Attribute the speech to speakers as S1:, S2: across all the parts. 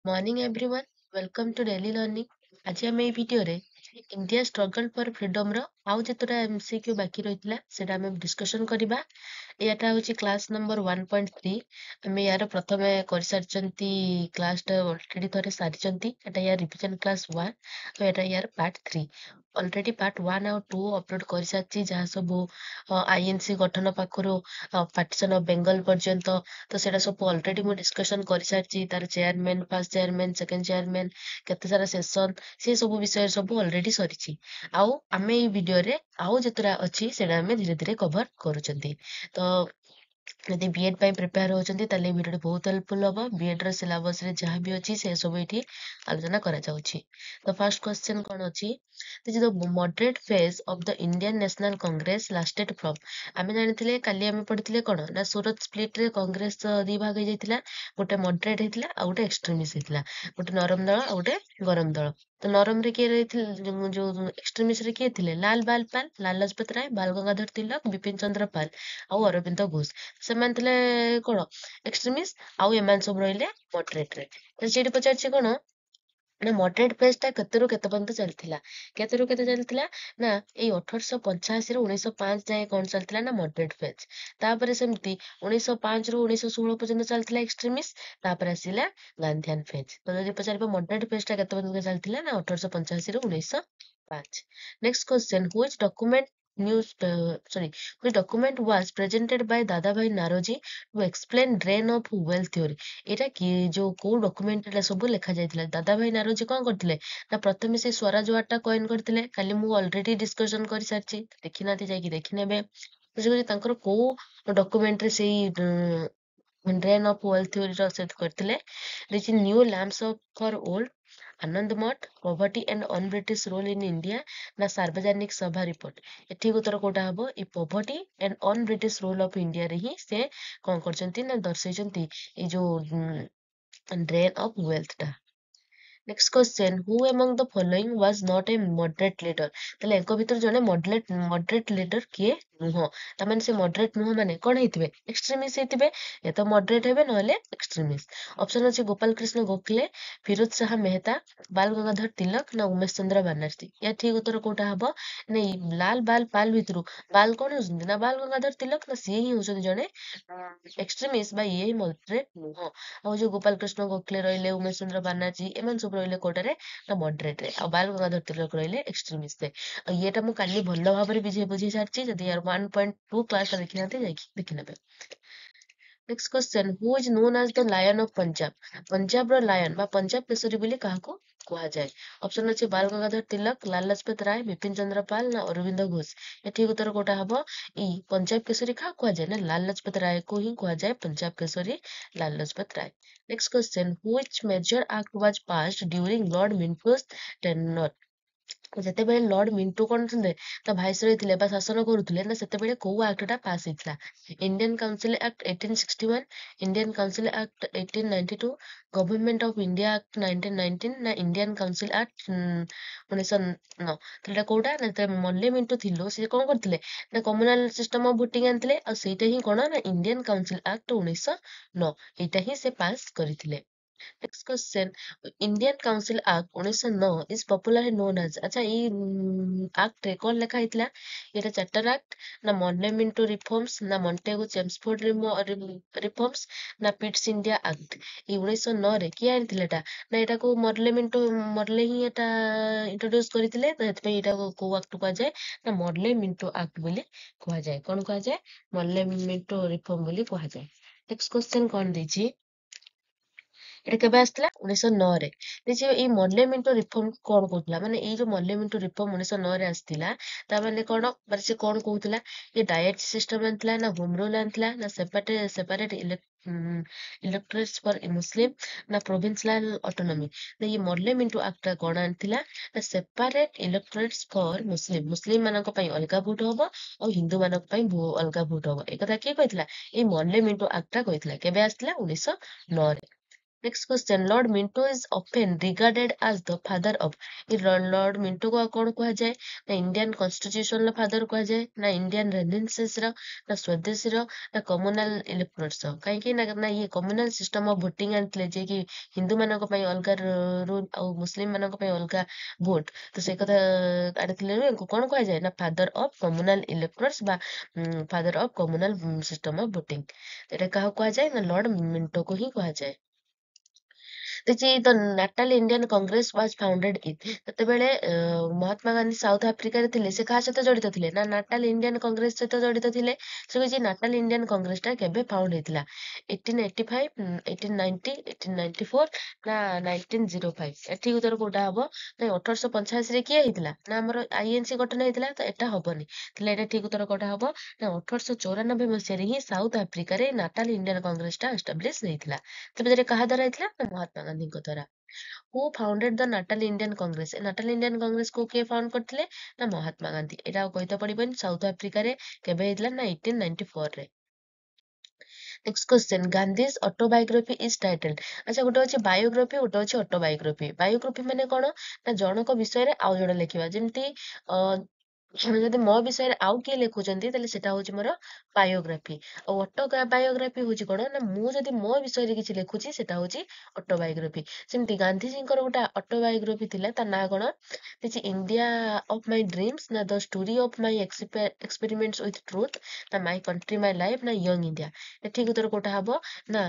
S1: Morning everyone, welcome to Daily Learning. ଆଜି ଆମେ ଏଇ ଭିଡିଓରେ ଇଣ୍ଡିଆ ଷ୍ଟ୍ରଗଲ୍ ଫର୍ ଫ୍ରିଡମର ଆଉ ଯେତେଟା MCQ ବାକି ରହିଥିଲା ସେଟା ଆମେ ଡିସ୍କସନ୍ କରିବା। ଏଇଟା ହଉଛି କ୍ଲାସ୍ ନମ୍ବର 1.3। ଆମେ ୟାର ପ୍ରଥମେ କରିସାରିଛନ୍ତି କ୍ଲାସଟା ଅଲରେଡି ଥରେ ସାରିଛନ୍ତି। ଏଟା ୟାର ରିଭିଜନ କ୍ଲାସ୍ 1 ଆଉ ଏଟା ୟାର ପାର୍ଟ 3। ଅଲରେଡି ପାର୍ଟ 1 ଆଉ 2 ଅପଲୋଡ କରିସାରିଛି, ଯାହା ସବୁ INC ଗଠନ ପାଖରୁ ପାର୍ଟିସନ୍ ଅଫ୍ ବେଙ୍ଗଲ ପର୍ଯ୍ୟନ୍ତ। ତ ସେଟା ସବୁ ଅଲରେଡି ମୁଁ ଡିସ୍କସନ୍ କରିସାରିଛି। ତାର chairman, first chairman, second chairman, କେତେ ସାରା ସେସନ୍, ସେ ସବୁ ବିଷୟରେ ସବୁ ଅଲରେଡି ସରିଛି। ଆଉ ଆମେ ଏଇ ଭିଡିଓରେ ଆଉ ଯେତେଟା ଅଛି ସେଟା ଆମେ ଧୀରେ ଧୀରେ କଭର କରୁଛନ୍ତି। ତ ଯଦି B.Ed ପାଇଁ ପ୍ରିପେୟାର ହଉଛନ୍ତି ତାହେଲେ ଏଇ ଭିଡିଓଟି ବହୁତ ହେଲ୍ପଫୁଲ୍ ହବ। B.Ed ର ସିଲାବସରେ ଯାହା ବି ଅଛି ସେ ସବୁ ଏଠି ଆଲୋଚନା କରାଯାଉଛି। ତ ଫାର୍ଷ୍ଟ କ୍ୱେଶ୍ଚନ କଣ ଅଛି? The moderate phase of the Indian National Congress lasted from, ଆମେ ଜାଣିଥିଲେ କାଲି ଆମେ ପଢିଥିଲେ କଣ ନା ସୁରତ ସ୍ପ୍ଲିଟ ରେ କଂଗ୍ରେସ ଦି ଭାଗ ହେଇଯାଇଥିଲା। ଗୋଟେ ମଡରେଟ ହେଇଥିଲା ଆଉ ଗୋଟେ ଏକ୍ସଟ୍ରିମିଷ୍ଟ ହେଇଥିଲା। ଗୋଟେ ନରମ ଦଳ ଆଉ ଗୋଟେ ଗରମ ଦଳ। ତ ନରମରେ କିଏ ରହିଥିଲେ, ଯୋଉ ଏକ୍ସଟ୍ରିମିଷ୍ଟରେ କିଏ ଥିଲେ? ଲାଲ ବାଲ ପାଲ, ଲାଲା ଲଜପତ ରାୟ, ବାଲ ଗଙ୍ଗାଧର ତିଲକ, ବିପିନ ଚନ୍ଦ୍ର ପାଲ ଆଉ ଅରବିନ୍ଦ ଘୋଷ। ସେମାନେ ଥିଲେ କଣ ଏକ୍ସଟ୍ରିମିଷ୍ଟ, ଆଉ ଏମାନେ ସବୁ ରହିଲେ ମଡରେଟ ରେ। ତ ସେଇଠି ପଚାରିଛି କଣ ନା ମଡରେଟ ଫେଜ ଟା କେତେରୁ କେତେ ପର୍ଯ୍ୟନ୍ତ ଚାଲିଥିଲା? କେତେରୁ କେତେ ଚାଲିଥିଲା ନା ଏଇ 1885ରୁ 1905 ଯାଏ କଣ ଚାଲିଥିଲା ନା ମଡରେଟ ଫେଜ। ତାପରେ ସେମିତି 1905 ରୁ 1916 ପର୍ଯ୍ୟନ୍ତ ଚାଲିଥିଲା ଏକ୍ସଟ୍ରିମିଷ୍ଟ। ତାପରେ ଆସିଲା ଗାନ୍ଧିଆନ ଫେଜ। ତ ଯଦି ପଚାରିବ ମଡରେଟ ଫେଜ ଟା କେତେ ପର୍ଯ୍ୟନ୍ତ ଚାଲିଥିଲା ନା 1885ରୁ 1905। Next question, which document news sorry which document was presented by Dadabhai Naroji to explain drain of wealth theory? ଏଇଟା କି ଯୋଉ କୋଉ ଡକୁମେଣ୍ଟ ଏଟା ସବୁ ଲେଖା ଯାଇଥିଲା? ଦାଦାଭାଇ ନାରୋଜୀ କଣ କରିଥିଲେ ନା ପ୍ରଥମେ ସେ ସ୍ୱରାଜ ୱାର୍ଡ ଟା କଏନ କରିଥିଲେ। କାଲି ମୁଁ ଅଲରେଡି ଡିସ୍କସନ କରିସାରିଛି, ଦେଖିନାହାନ୍ତି ଯାଇକି ଦେଖିନେବେ। ତ ସେ ତାଙ୍କର କୋଉ ଡକୁମେଣ୍ଟରେ ସେଇ ଡ୍ରେନ୍ ଅଫ ୱେଲ୍ଥ ଥିଓରିର ସେଟ୍ କରିଥିଲେ? ଦେଇଛି ନ୍ୟୁ ଲ୍ୟାମ୍ପସ୍ ଫର୍ ଓଲ୍ଡ, ଆନନ୍ଦ ମଠ, poverty and on British rule in India, ନା ସାର୍ବଜନିକ ସଭା ରିପୋର୍ଟ। ଏଠି ଉତ୍ତର କୋଉଟା ହବ? ଏଇ poverty and on British rule of ଇଣ୍ଡିଆରେ ହିଁ ସେ କଣ କରିଛନ୍ତି ନା ଦର୍ଶେଇଛନ୍ତି ଏଇ ଯୋଉ ଡ୍ରେନ୍ ଅଫ ୱେଲ୍ଥ ଟା। Next question, who among the following was not a moderate leader? ତାହେଲେ ଏଙ୍କ ଭିତରୁ ଜଣେ ମଡରେଟ ଲିଡର କିଏ ନୁହଁ? ତାମାନେ ସେ ମଡରେଟ ନୁହଁ ମାନେ କଣ ହେଇଥିବେ? ଏକ୍ସଟ୍ରିମିଷ୍ଟ ହେଇଥିବେ। ଏ ତ ମଡରେଟ ହେବେ ନହେଲେ ଏକ୍ସଟ୍ରିମିଷ୍ଟ। ଅପସନ ଅଛି ଗୋପାଳ କୃଷ୍ଣ ଗୋଖଲେ, ଫିରୋଜ ଶାହ ମେହତା, ବାଲ ଗଙ୍ଗାଧର ତିଲକ, ନା ଉମେଶ ଚନ୍ଦ୍ର ବାନାର୍ଜୀ। ୟା ଠିକ ଉତ୍ତର କୋଉଟା ହବ? ନାଇଁ, ଲାଲ ବାଲ ପାଲ ଭିତରୁ ବାଲ କଣ ହଉଛନ୍ତି ନା ବାଲ ଗଙ୍ଗାଧର ତିଲକ, ନା ସିଏ ହିଁ ହଉଛନ୍ତି ଜଣେ ଏକ୍ସଟ୍ରିମିଷ୍ଟ ବା ଇଏ ହିଁ ମଡରେଟ ନୁହଁ। ଆଉ ଯୋଉ ଗୋପାଳ କୃଷ୍ଣ ଗୋଖଲେ ରହିଲେ, ଉମେଶ ଚନ୍ଦ୍ର ବାନାର୍ଜୀ, ଏମାନେ ସବୁ ରହିଲେ କୋଉଟାରେ ନା ମଡରେଟ ରେ। ଆଉ ବାଲ ଗଙ୍ଗାଧର ତିଲକ ରହିଲେ ଏକ୍ସଟ୍ରିମିଷ୍ଟ ରେ। ଆଉ ଇଏଟା ମୁଁ କାଲି ଭଲ ଭାବରେ ବୁଝେଇ ସାରିଛି। ଯଦି ୟାର 1.2 କ୍ଲାସ ଟା ଦେଖିନାହାନ୍ତି ଯାଇକି ଦେଖିନେବେ। Next question, who is known as the lion of Punjab? ପଞ୍ଜାବର ଲାୟନ ବା ପଞ୍ଜାବ କେଶରୀ ବୋଲି କାହାକୁ କୁହାଯାଏ? ଅପସନ ଅଛି ବାଲ ଗଙ୍ଗାଧର ତିଲକ, ଲାଲା ଲଜପତ ରାୟ, ବିପିନ ଚନ୍ଦ୍ର ପାଲ, ନା ଅରବିନ୍ଦ ଘୋଷ। ଏଠିକ ଉତ୍ତର କୋଉଟା ହବ? ଏଇ ପଞ୍ଜାବ କେଶରୀ କାହାକୁ କୁହାଯାଏ ନା ଲାଲା ଲଜପତ ରାୟକୁ ହିଁ କୁହାଯାଏ Punjab Kesari, Lala Lajpat Rai. Next question, which major act was passed during Lord Minto's tenure? ଯେତେବେଳେ ଲର୍ଡ ମିଣ୍ଟୁ କଣ ଥିଲେ ତା ଭାଇସରୟ ଥିଲେ ବା ଶାସନ କରୁଥିଲେ ନା ସେତେବେଳେ କୋଉ ଆକ୍ଟ ଟା ପାସ୍ ହେଇଥିଲା? Indian council act 1861, Indian council act 1892, government of India act 1919, ନା ଇଣ୍ଡିଆନ କାଉନସିଲ ଆକ୍ଟ 1909। ଏଟା କୋଉଟା ନା ଯେତେବେଳେ ମଲ୍ଲେ ମିଣ୍ଟୁ ଥିଲୁ ସେ କଣ କରିଥିଲେ ନା କମ୍ୟୁନାଲ ସିଷ୍ଟମ ଅଫ ଭୋଟିଂ ଆଣିଥିଲେ। ଆଉ ସେଇଟା ହିଁ କଣ ନା ଇଣ୍ଡିଆନ କାଉନସିଲ ଆକ୍ଟ 1909, ଏଇଟା ହିଁ ସେ ପାସ୍ କରିଥିଲେ। Next question, Indian council act 1909 is popularly known as, ଆଚ୍ଛା ଏଇ ଆକ୍ଟ ରେ କଣ ଲେଖା ହେଇଥିଲା? ଏଇଟା ଚାର୍ଟର ଆକ୍ଟ, ନା ମର୍ଲେମିଣ୍ଟୋ ରିଫର୍ମସ୍, ନା ମଣ୍ଟେଗୁ ଚେମ୍ସଫୋର୍ଡ ରିଫର୍ମସ୍, ନା ପିଟ୍ସ ଇଣ୍ଡିଆ ଆକ୍ଟ। ଏଇ 1909 ରେ କିଏ ଆଣିଥିଲେ ଏଟା ନା ଏଟାକୁ ମର୍ଲେ ହିଁ ଏଟା ଇଣ୍ଟ୍ରୋଡ୍ୟୁସ କରିଥିଲେ। ତ ସେଥିପାଇଁ ଏଟାକୁ କୋଉ ଆକ୍ଟ କୁହାଯାଏ ନା ମର୍ଲେମିଣ୍ଟୋ ଆକ୍ଟ ବୋଲି କୁହାଯାଏ। କଣ କୁହାଯାଏ? ମର୍ଲେମିଣ୍ଟୋ ରିଫର୍ମ ବୋଲି କୁହାଯାଏ। ନେକ୍ସଟ କ୍ୱେଶ୍ଚନ କଣ ଦେଇଛି? ଏଟା କେବେ ଆସିଥିଲା? 1909 ରେ। ଦେଖିବ ଏଇ ମର୍ଲେମିଣ୍ଟୋ ରିଫର୍ମ କଣ କହୁଥିଲା, ମାନେ ଏଇ ଯୋଉ ମର୍ଲେମିଣ୍ଟୋ ରିଫର୍ମ 1909 ରେ ଆସିଥିଲା ତା ମାନେ କଣ? ମାନେ ସେ କଣ କହୁଥିଲା? ଏ ଡାଏଟ ସିଷ୍ଟମ ଆଣିଥିଲା, ନା ହୋମ ରୁଲ ଆଣିଥିଲା, ନା ସେପାରେଟ ଇଲେକ୍ଟୋରେଟ୍ସ ଫର ମୁସଲିମ, ନା ପ୍ରୋଭିନ୍ସିଆଲ ଅଟୋନମି। ଇଏ ମର୍ଲେମିଣ୍ଟୋ ଆକ୍ଟ କଣ ଆଣିଥିଲା ନା ସେପାରେଟ ଇଲେକ୍ଟୋରେଟ୍ସ ଫର ମୁସଲିମ ମାନଙ୍କ ପାଇଁ ଅଲଗା ଭୋଟ ହବ ଆଉ ହିନ୍ଦୁ ମାନଙ୍କ ପାଇଁ ଅଲଗା ଭୋଟ ହବ। ଏ କଥା କିଏ କହିଥିଲା? ଏଇ ମର୍ଲେମିଣ୍ଟୋ ଆକ୍ଟ ଟା କହିଥିଲା। କେବେ ଆସିଥିଲା? 1909 ରେ। Next question, Lord Minto is often regarded as the father of Lord Minto को कौन कहा जाए ना इंडियन कॉन्स्टिट्यूशन ला फादर कहा जाए ना इंडियन रेनेसांस रा ना स्वदेशी रा ना कम्युनल इलेक्टोरेट्स रा कहीं ना ये कम्युनल सिस्टम ऑफ वोटिंग आनते जे कि हिंदू मानक पई अलगा रूल और मुस्लिम मानक पई अलगा भोट तो से कथा आनते कौन कहा जाए ना फादर ऑफ कम्युनल इलेक्टोरेट्स बा father of communal system of voting एटा कहा कहा जाए ना लॉर्ड मिंटो को ही कहा जाए the Natal Indian Congress was founded in ସେତେବେଳେ ମହାତ୍ମା ଗାନ୍ଧୀ ସାଉଥ ଆଫ୍ରିକାରେ ଥିଲେ ସେ କାହା ସହିତ ଜଡିତ ଥିଲେ ନା ନାଟାଲ ଇଣ୍ଡିଆନ କଂଗ୍ରେସ ସହିତ ଜଡିତ ଥିଲେ ସେ କହିଛି ନାଟାଲ ଇଣ୍ଡିଆନ କଂଗ୍ରେସଟା କେବେ ଫାଉଣ୍ଡ ହେଇଥିଲା 1885 1890 1894 ନା 1905 ଏଠି ଉତ୍ତର କୋଉଟା ହବ ନା 1885ରେ କିଏ ହେଇଥିଲା ନା ଆମର ଆଇଏନସି ଗଠନ ହେଇଥିଲା ତ ଏଟା ହବନି ତାହେଲେ ଏଟା ଠିକ ଉତ୍ତର କୋଉଟା ହବ ନା 1894 ମସିହାରେ ହିଁ ସାଉଥ ଆଫ୍ରିକାରେ ନାଟାଲ ଇଣ୍ଡିଆନ କଂଗ୍ରେସଟା ଏଷ୍ଟାବ୍ଲିଶ ହେଇଥିଲା ତେବେ ଯେଟା କାହା ଦ୍ଵାରା ହେଇଥିଲା ନା ମହାତ୍ମା ଗାନ୍ଧୀଙ୍କ ଦ୍ଵାରା ହୁ ଫାଉଣ୍ଡେଡ ଦ ନାଟାଲ ଇଣ୍ଡିଆନ କଂଗ୍ରେସ ନାଟାଲ ଇଣ୍ଡିଆନ କଂଗ୍ରେସ କୁ କିଏ ଫାଉଣ୍ଡ କରିଥିଲେ ନା ମହାତ୍ମା ଗାନ୍ଧୀ ଏଟା ଆଉ କହିତେ ପଡିବନି ସାଉଥ ଆଫ୍ରିକାରେ କେବେ ହେଇଥିଲା ନା 1894 ରେ next question Gandhi's autobiography is title ଆଚ୍ଛା ଗୋଟେ ଅଛି ବାୟୋଗ୍ରାଫି ଗୋଟେ ଅଛି ଅଟୋବାୟୋଗ୍ରାଫି ବାୟୋଗ୍ରାଫି ମାନେ କଣ ନା ଜଣଙ୍କ ବିଷୟରେ ଆଉ ଜଣେ ଲେଖିବା ଯେମିତି ଅ ଯଦି ମୋ ବିଷୟରେ ଆଉ କିଏ ଲେଖୁଛନ୍ତି ତାହେଲେ ସେଟା ହଉଛି ମୋର ବାୟୋଗ୍ରାଫି ଆଉ ଅଟୋବାୟୋଗ୍ରାଫି ହଉଛି କଣ ନା ମୁଁ ଯଦି ମୋ ବିଷୟରେ କିଛି ଲେଖୁଛି ସେଟା ହଉଛି ଅଟୋବାୟୋଗ୍ରାଫି ସେମିତି ଗାନ୍ଧୀଜୀଙ୍କର ଗୋଟେ ଅଟୋବାୟୋଗ୍ରାଫି ଥିଲା ତା ନାଁ କଣ କିଛି ଇଣ୍ଡିଆ ଅଫ ମାଇ ଡ୍ରିମ୍ସ ନା the story of my experiments with truth ନା ମାଇ କଣ୍ଟ୍ରି ମାଇ ଲାଇଫ ନା ୟଙ୍ଗ ଇଣ୍ଡିଆ ଏଠିକ ଉତ୍ତର କୋଉଟା ହବ ନା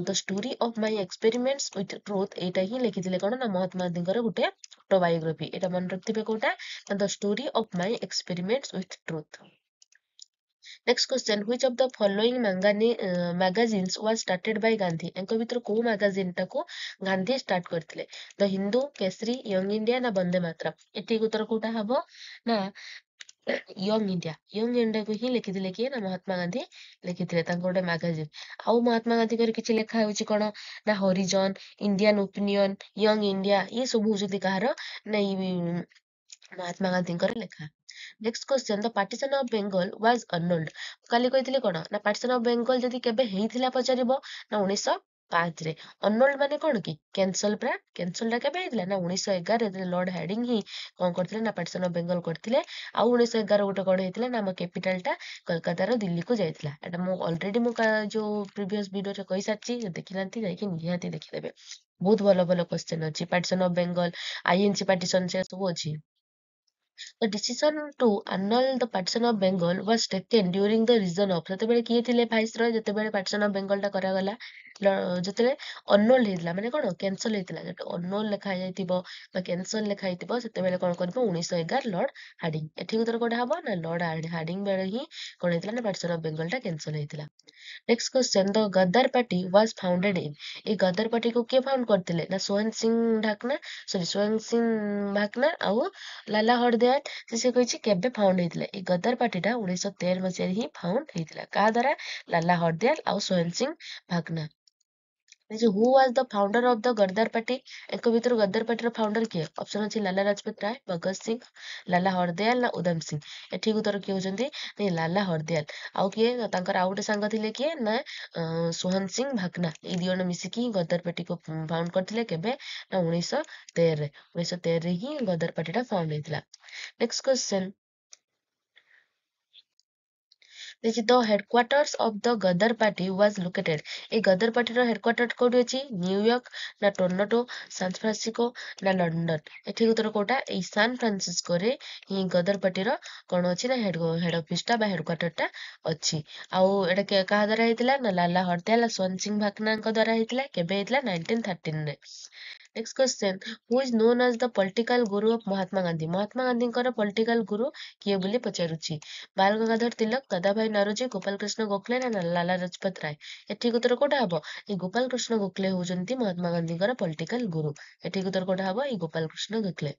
S1: the story of my experiments with truth ଏଇଟା ହିଁ ଲେଖିଥିଲେ କଣ ନା ମହାତ୍ମା ଗାନ୍ଧୀଙ୍କର ଗୋଟେ ଅଟୋବାୟୋଗ୍ରାଫି ଏଇଟା ମନେ ରଖିଥିବେ କୋଉଟା the story of my experiments with truth. Next question, which of the following magazines was started by Gandhi? ଏଙ୍କ ଭିତରୁ କୋଉ magazine ଟାକୁ ଗାନ୍ଧୀ ଷ୍ଟାର୍ଟ କରିଥିଲେ ଦ ହିନ୍ଦୁ କେସରୀ ୟଙ୍ଗ ଇଣ୍ଡିଆ ନା ବନ୍ଦେ ମାତରମ୍ ଏଠିକି ଉତ୍ତର କୋଉଟା ହବ ନା ୟଙ୍ଗ ଇଣ୍ଡିଆକୁ ହିଁ ଲେଖିଥିଲେ କିଏ ନା ମହାତ୍ମା ଗାନ୍ଧୀ ଲେଖିଥିଲେ ତାଙ୍କ ଗୋଟେ ମାଗାଜିନ୍ ଆଉ ମହାତ୍ମା ଗାନ୍ଧୀଙ୍କର କିଛି ଲେଖା ହେଉଛି କଣ ନା Harijan Indian opinion young India ଇଏ ସବୁ ହଉଛନ୍ତି କାହାର ନା ମହାତ୍ମା ଗାନ୍ଧୀଙ୍କର ଲେଖା next question the partition of Bengal was annulled କାଲି କହିଥିଲି କଣ ନା ପାର୍ଟିସନ ଅଫ ବେଙ୍ଗଲ ଯଦି କେବେ ହେଇଥିଲା ପଚାରିବ ନା 1905 ରେ annulled ମାନେ କଣ କି କ୍ୟାନସଲ ପ୍ରା କ୍ୟାନସଲ ଟା କେବେ ହେଇଥିଲା ନା 1911 ଲର୍ଡ ହାର୍ଡିଙ୍ଗ ହିଁ କଣ କରିଥିଲେ ନା ପାର୍ଟିସନ ଅଫ ବେଙ୍ଗଲ କରିଥିଲେ ଆଉ 1911 ଗୋଟେ କଣ ହେଇଥିଲା ନା ଆମ କ୍ୟାପିଟାଲ ଟା କୋଲକାତାର ଦିଲ୍ଲୀକୁ ଯାଇଥିଲା ଏଟା ମୁଁ ଅଲରେଡି ମୁଁ ଯୋଉ ପ୍ରିଭିୟସ ଭିଡିଓରେ କହିସାରିଛି ଯଦି ଦେଖିନାହାନ୍ତି ଯାଇକି ନିହାତି ଦେଖିଦେବେ ବହୁତ ଭଲ ଭଲ କ୍ୱେଶ୍ଚନ ଅଛି partition of Bengal INC partition ସେ ସବୁ ଅଛି The decision to annul the partition of Bengal was taken during the reign of ଯେତେବେଳେ କିଏ ଥିଲେ ଭାଇସରୟ ଯେତେବେଳେ partition of Bengal ଟା କରାଗଲା ଯେତେବେଳେ annul ହେଇଥିଲା ମାନେ କଣ କ୍ୟାନସଲ ହେଇଥିଲା ଯେତେ annul ଲେଖା ଯାଇଥିବ ବା କ୍ୟାନସଲ ଲେଖା ହେଇଥିବ ସେତେବେଳେ କଣ କରିବ 1911 ଲର୍ଡ ହାର୍ଡିଙ୍ଗ ଏଠି ଉତ୍ତର କୋଉଟା ହବ ନା ଲର୍ଡ ହାର୍ଡିଙ୍ଗ ବେଳେ ହିଁ କଣ ହେଇଥିଲା ନା partition of Bengal ଟା କ୍ୟାନସଲ ହେଇଥିଲା next question the Ghadar party was founded in ଏଇ ଗଦର ପାର୍ଟିକୁ କିଏ ଫାଉଣ୍ଡ କରିଥିଲେ ନା ସ୍ୱୟଂ ସିଂ ଢାକନା ସରି ସ୍ୱୟଂ ସିଂ ଭାକନା ଆଉ ଲାଲା ହରଦୟାଲ ସେ କହିଛି କେବେ ଫାଉଣ୍ଡ ହେଇଥିଲା ଏଇ ଗଦର ପାର୍ଟିଟା 1913 ମସିହାରେ ହିଁ ଫାଉଣ୍ଡ ହେଇଥିଲା କାହା ଦ୍ଵାରା ଲାଲା ହରଦୟାଲ ଆଉ ସ୍ୱୟଂ ସିଂ ଭାକନା ହୁ was the founder of the Ghadar party ଏଙ୍କ ଭିତରୁ ଗଦର ପାର୍ଟିର ଫାଉଣ୍ଡର କିଏ ଅପସନ ଅଛି ଲାଲା ଲାଜପତ ରାୟ ଭଗତ ସିଂ ଲାଲା ହରଦୟାଲ ନା ଉଧମ ସିଂ ଏଠିକି ଉତ୍ତର କିଏ ହଉଛନ୍ତି ଲାଲା ହରଦୟାଲ ଆଉ କିଏ ତାଙ୍କର ଆଉ ଗୋଟେ ସାଙ୍ଗ ଥିଲେ କିଏ ନା ସୁହନ ସିଂ ଭାକନା ଏଇ ଦି ଜଣ ମିଶିକି ଗଦର ପାର୍ଟିକୁ ଫାଉଣ୍ଡ କରିଥିଲେ କେବେ ନା 1913 ହିଁ ଗଦର ପାର୍ଟିଟା ଫାଉଣ୍ଡ ହେଇଥିଲା next question This is the headquarters of the Ghadar party was located. এই গদর পার্টির হেডকোয়ার্টার কোଉଠି ଅଛି ନ୍ୟୁୟର୍କ ନା ଟୋରଣ୍ଟୋ ସାନ ଫ୍ରାନ୍ସିସ୍କୋ ନା ଲଣ୍ଡନ ଏଠି ଉତ୍ତର କୋଉଟା ଏଇ ସାନ ଫ୍ରାନ୍ସିସ୍କୋରେ ହିଁ ଗଦର ପାର୍ଟିର କଣ ଅଛି ନା ହେଡ ଅଫିସ ଟା ବା ହେଡକ୍ୱାର୍ଟର ଟା ଅଛି ଆଉ ଏଟା କାହା ଦ୍ଵାରା ହେଇଥିଲା ନା ଲାଲା ହରଦୟାଲ ସ୍ୱୟଂ ସିଂ ଭାକନାଙ୍କ ଦ୍ଵାରା ହେଇଥିଲା କେବେ ହେଇଥିଲା 1913 ରେ next question who is known as the political guru of Mahatma Gandhi Mahatma ଗାନ୍ଧୀଙ୍କର ପଲିଟିକାଲ ଗୁରୁ କିଏ ବୋଲି ପଚାରୁଛି ବାଲ ଗଙ୍ଗାଧର ତିଲକ ଦାଦାଭାଇ ନରୋଜି ଗୋପାଳ କୃଷ୍ଣ ଗୋଖଲେ ନା ଲାଲା ଲାଜପତ ରାୟ ଏଠିକି ଉତ୍ତର କୋଉଟା ହବ ଏଇ ଗୋପାଳ କୃଷ୍ଣ ଗୋଖଲେ ହଉଛନ୍ତି ମହାତ୍ମା ଗାନ୍ଧୀଙ୍କର ପଲିଟିକାଲ ଗୁରୁ ଏଠିକି ଉତ୍ତର କୋଉଟା ହବ ଏଇ Gopal Krishna Gokhale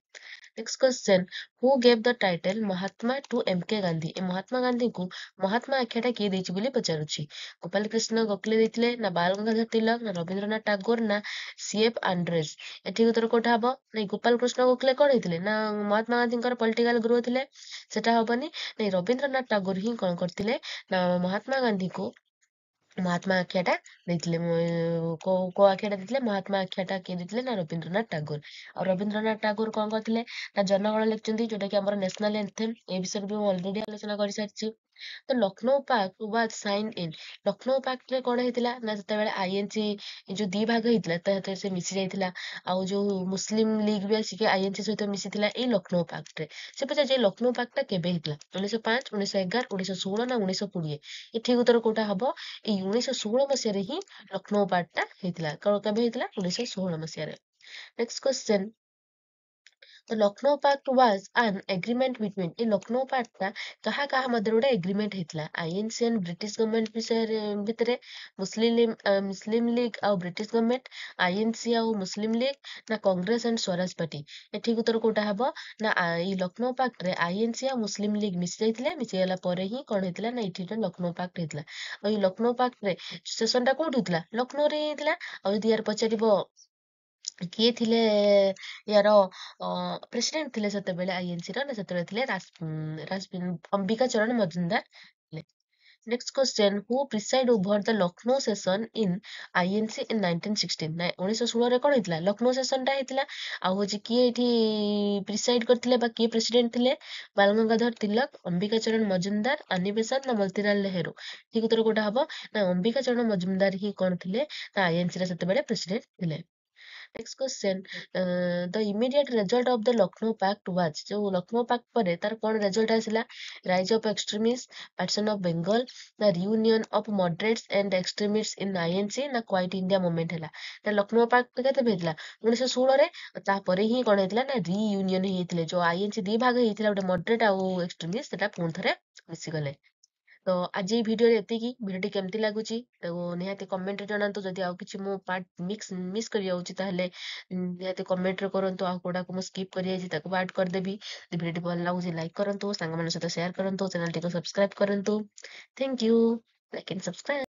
S1: next question who gave the title Mahatma to M K Gandhi ଏ ମହାତ୍ମା ଗାନ୍ଧୀଙ୍କୁ ମହାତ୍ମା ଆଖ୍ୟାଟା କିଏ ଦେଇଛି ବୋଲି ପଚାରୁଛି ଗୋପାଳ କୃଷ୍ଣ ଗୋଖଲେ ଦେଇଥିଲେ ନା ବାଲ ଗଙ୍ଗାଧର ତିଲକ ନା ରବୀନ୍ଦ୍ରନାଥ ଟାଗୋର ନା ସିଏଫ ଆଣ୍ଡ୍ରେଜ ଏଠିକି ଉତ୍ତର କୋଉଟା ହବ ନାଇଁ ଗୋପାଳ କୃଷ୍ଣ ଗୋଖଲେ କଣ ହେଇଥିଲେ ନା ମହାତ୍ମା ଗାନ୍ଧୀଙ୍କର ପଲିଟିକାଲ ଗୁରୁ ଥିଲେ ସେଟା ହବନି ନାଇଁ ରବୀନ୍ଦ୍ରନାଥ ଟାଗୋର ହିଁ କଣ କରିଥିଲେ ନା ମହାତ୍ମା ଗାନ୍ଧୀଙ୍କୁ ମହାତ୍ମା ଆଖ୍ୟାଟା ଦେଇଥିଲେ। କୋଉ ଆଖ୍ୟାଟା ଦେଇଥିଲେ? ମହାତ୍ମା ଆଖ୍ୟାଟା କିଏ ଦେଇଥିଲେ? ନା ରବୀନ୍ଦ୍ରନାଥ ଟାଗୋର। ଆଉ ରବୀନ୍ଦ୍ରନାଥ ଟାଗୋର କଣ କରିଥିଲେ? ନା ଜନଗଣ ଲେଖିଛନ୍ତି, ଯୋଉଟା କି ଆମର ନ୍ୟାସନାଲ ଏନ୍ଥେମ୍। ଏ ବିଷୟରେ ବି ମୁଁ ଅଲରେଡି ଆଲୋଚନା କରିସାରିଛି। ତ Lucknow pact was signed in. Lucknow ପାକ୍ଟରେ କଣ ହେଇଥିଲା? ନା ଯେତେବେଳେ ଆଇଏନସି ଯୋଉ ଦି ଭାଗ ହେଇଥିଲା, ତ ସେତେବେଳେ ସେ ମିଶି ଯାଇଥିଲା। ଆଉ ଯୋଉ ମୁସଲିମ ଲିଗ ବି ଆସିକି ଆଇଏନସି ସହିତ ମିଶିଥିଲା ଏଇ ଲକ୍ଷ୍ନୌ ପାକ୍ଟରେ। ସେ ପଚାରୁଛି ଏଇ ଲକ୍ଷ୍ନୌ ପାକ୍ଟଟା କେବେ ହେଇଥିଲା? 1905, 1911, 1916 ନା 1920? ଏ ଠିକ ଉତ୍ତର କୋଉଟା ହବ? ଏଇ 1916 ମସିହାରେ ହିଁ ଲକ୍ଷ୍ନୌ ପାକ୍ଟଟା ହେଇଥିଲା। କେବେ ହେଇଥିଲା? 1916 ମସିହାରେ। ନେକ୍ସଟ କ୍ୱେଶ୍ଚନ, ତ ଲକ୍ଷ୍ନୌ ପାକ୍ଟ ୱାଜ ଆନ୍ ଏଗ୍ରିମେଣ୍ଟ ବିଟୱିନ୍। ଏ ଲକ୍ଷ୍ନୌ ପାକ୍ଟଟା କାହା କାହା ମଧ୍ୟରେ ଗୋଟେ ଏଗ୍ରିମେଣ୍ଟ ହେଇଥିଲା? ଆଇଏନସି ଆଣ୍ଡ ବ୍ରିଟିଶ ଗଭର୍ଣ୍ଣମେଣ୍ଟ ବିଷୟରେ ଭିତରେ, ମୁସଲିମ ଲିଗ ଆଉ ବ୍ରିଟିଶ ଗଭର୍ଣ୍ଣମେଣ୍ଟ, ଆଇଏନସି ଆଉ ମୁସଲିମ ଲିଗ, ନା କଂଗ୍ରେସ ଆଣ୍ଡ ସ୍ୱରାଜ ପାର୍ଟି? ଏଠିକ ଉତ୍ତର କୋଉଟା ହବ? ନା ଏଇ ଲକ୍ଷ୍ନୌ ପାକ୍ଟରେ ଆଇଏନସି ଆଉ ମୁସଲିମ ଲିଗ ମିଶି ଯାଇଥିଲେ। ମିଶିଗଲା ପରେ ହିଁ କଣ ହେଇଥିଲା? ନା ଏଠି ଲକ୍ଷ୍ନୌ ପାକ୍ଟ ହେଇଥିଲା। ଆଉ ଏଇ ଲକ୍ଷ୍ନୌ ପାକ୍ଟରେ ସେସନଟା କୋଉଠି ହେଇଥିଲା? ଲକ୍ଷ୍ନୌରେ ହିଁ ହେଇଥିଲା। ଆଉ ଯଦି ୟାର ପଚାରିବ କିଏ ଥିଲେ ୟାର ପ୍ରେସିଡେଣ୍ଟ ଥିଲେ ସେତେବେଳେ ଆଇଏନସି ର? ନା ସେତେବେଳେ ଥିଲେ ଅମ୍ବିକା ଚରଣ ମଜୁମଦାର ଥିଲେ। Next question, who presided over the Lucknow session in INC in 1916? ନା 1916 ରେ କଣ ହେଇଥିଲା? ଲକ୍ଷ୍ନୌ ସେସନଟା ହେଇଥିଲା। ଆଉ ହଉଛି କିଏ ଏଠି ପ୍ରିସାଇଡ୍ କରିଥିଲେ ବା କିଏ ପ୍ରେସିଡେଣ୍ଟ ଥିଲେ? ବାଳ ଗଙ୍ଗାଧର ତିଲକ, ଅମ୍ବିକା ଚରଣ ମଜୁମଦାର, ଆନି ବେସାନ୍ତ, ନା ମୋତିଲାଲ ନେହେରୁ? ଠିକ ଉତ୍ତର କୋଉଟା ହବ? ନା ଅମ୍ବିକା ଚରଣ ମଜୁମଦାର ହିଁ କଣ ଥିଲେ? ନା ଆଇଏନସି ର ସେତେବେଳେ ପ୍ରେସିଡେଣ୍ଟ ଥିଲେ। Next question, the immediate result of the Lucknow pact was. ଯୋଉ ଲକ୍ଷ୍ନୌ ପାକ୍ଟ ପରେ ତାର କଣ ରେଜଲ୍ଟ ଆସିଲା? Rise of extremist, partition of Bengal, ନା reunion of moderates and extremist in INC, ନା କ୍ୱାଇଟ ଇଣ୍ଡିଆ ମୁଭମେଣ୍ଟ ହେଲା? ନା ଲକ୍ଷ୍ନୌ ପାକ୍ଟ କେତେ ହେଇଥିଲା? 1916 ରେ। ତାପରେ ହିଁ କଣ ହେଇଥିଲା? ନା ରିୟୁନିୟନ ହେଇଥିଲେ। ଯୋଉ ଆଇଏନସି ଦି ଭାଗ ହେଇଥିଲା, ଗୋଟେ ମଡରେଟ ଆଉ ଏକ୍ସଟ୍ରିମିଷ୍ଟ, ସେଟା ପୁଣି ଥରେ ମିଶିଗଲେ। ତ ଆଜି ଏଇ ଭିଡିଓରେ ଏତିକି। ଭିଡିଓଟି କେମିତି ଲାଗୁଛି ତାକୁ ନିହାତି କମେଣ୍ଟରେ ଜଣାନ୍ତୁ। ଯଦି ଆଉ କିଛି ମୁଁ ପାର୍ଟ ମିସ୍ କରି ଯାଉଛି ତାହେଲେ ନିହାତି କମେଣ୍ଟରେ କରନ୍ତୁ। ଆଉ କୋଉଟାକୁ ମୁଁ ସ୍କିପ୍ କରିଯାଇଛି ତାକୁ ଆଡ୍ କରିଦେବି। ଯଦି ଭିଡିଓଟି ଭଲ ଲାଗୁଛି ଲାଇକ୍ କରନ୍ତୁ, ସାଙ୍ଗମାନଙ୍କ ସହିତ ସେୟାର କରନ୍ତୁ, ଚ୍ୟାନେଲଟିକୁ ସବସ୍କ୍ରାଇବ କରନ୍ତୁ। Thank you. Like and subscribe.